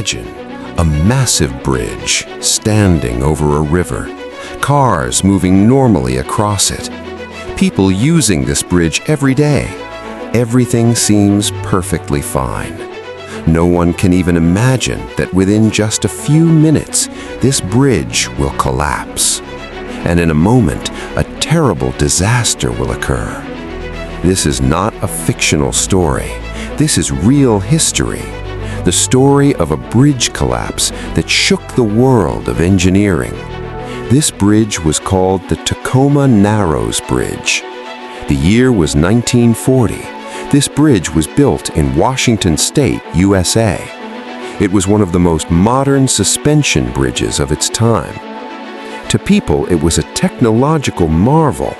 Imagine a massive bridge standing over a river, cars moving normally across it, people using this bridge every day. Everything seems perfectly fine. No one can even imagine that within just a few minutes, this bridge will collapse. And in a moment, a terrible disaster will occur. This is not a fictional story. This is real history. The story of a bridge collapse that shook the world of engineering. This bridge was called the Tacoma Narrows Bridge. The year was 1940. This bridge was built in Washington State, USA. It was one of the most modern suspension bridges of its time. To people, it was a technological marvel.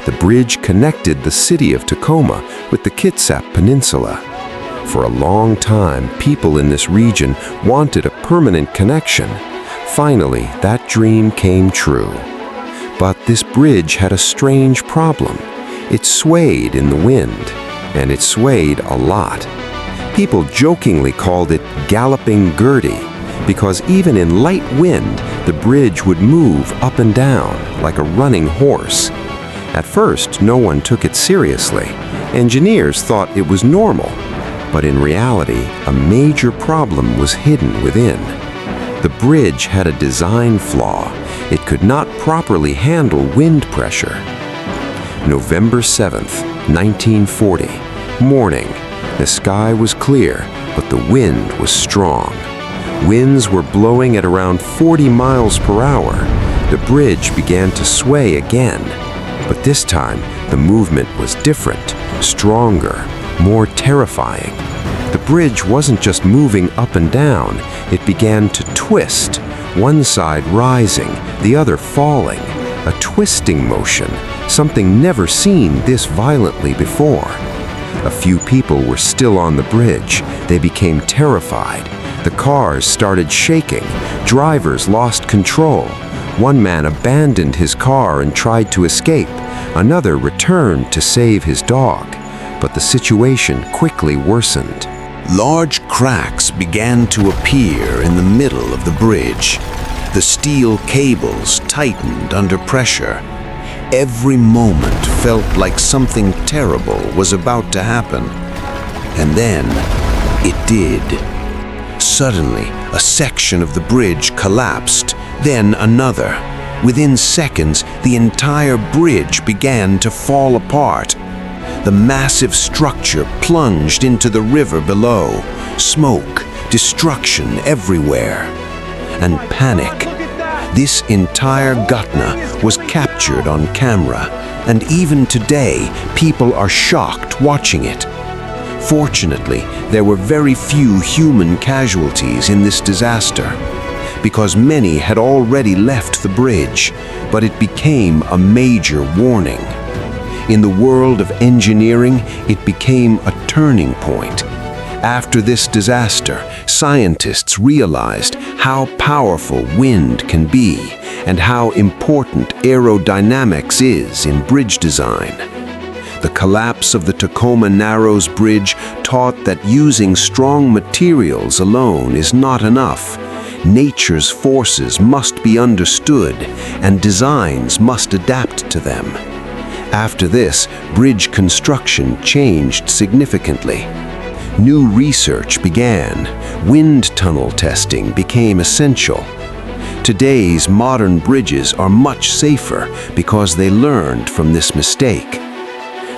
The bridge connected the city of Tacoma with the Kitsap Peninsula. For a long time, people in this region wanted a permanent connection. Finally, that dream came true. But this bridge had a strange problem. It swayed in the wind, and it swayed a lot. People jokingly called it Galloping Gertie, because even in light wind, the bridge would move up and down like a running horse. At first, no one took it seriously. Engineers thought it was normal. But in reality, a major problem was hidden within. The bridge had a design flaw. It could not properly handle wind pressure. November 7th, 1940, morning. The sky was clear, but the wind was strong. Winds were blowing at around 40 miles per hour. The bridge began to sway again. But this time, the movement was different, stronger, more terrifying. The bridge wasn't just moving up and down, it began to twist, one side rising, the other falling, a twisting motion, something never seen this violently before. A few people were still on the bridge. They became terrified. The cars started shaking. Drivers lost control. One man abandoned his car and tried to escape. Another returned to save his dog. But the situation quickly worsened. Large cracks began to appear in the middle of the bridge. The steel cables tightened under pressure. Every moment felt like something terrible was about to happen. And then, it did. Suddenly, a section of the bridge collapsed, then another. Within seconds, the entire bridge began to fall apart. The massive structure plunged into the river below. Smoke, destruction everywhere. And panic. This entire Ghutna was captured on camera, and even today, people are shocked watching it. Fortunately, there were very few human casualties in this disaster, because many had already left the bridge, but it became a major warning. In the world of engineering, it became a turning point. After this disaster, scientists realized how powerful wind can be and how important aerodynamics is in bridge design. The collapse of the Tacoma Narrows Bridge taught that using strong materials alone is not enough. Nature's forces must be understood, and designs must adapt to them. After this, bridge construction changed significantly. New research began. Wind tunnel testing became essential. Today's modern bridges are much safer because they learned from this mistake.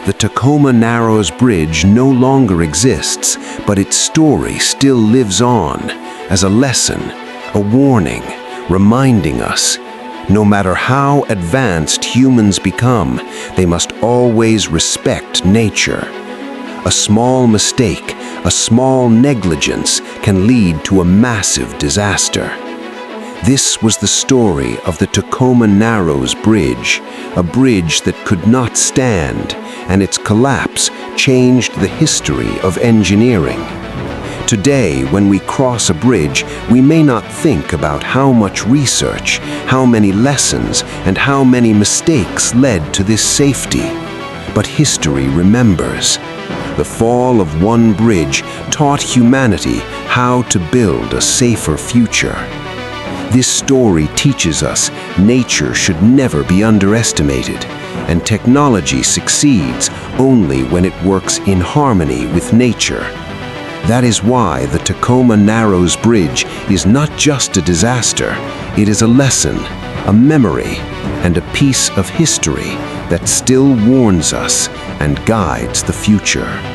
The Tacoma Narrows Bridge no longer exists, but its story still lives on as a lesson, a warning, reminding us, no matter how advanced humans become, they must always respect nature. A small mistake, a small negligence can lead to a massive disaster. This was the story of the Tacoma Narrows Bridge, a bridge that could not stand, and its collapse changed the history of engineering. Today, when we cross a bridge, we may not think about how much research, how many lessons, and how many mistakes led to this safety. But history remembers. The fall of one bridge taught humanity how to build a safer future. This story teaches us nature should never be underestimated, and technology succeeds only when it works in harmony with nature. That is why the Tacoma Narrows Bridge is not just a disaster, it is a lesson, a memory, and a piece of history that still warns us and guides the future.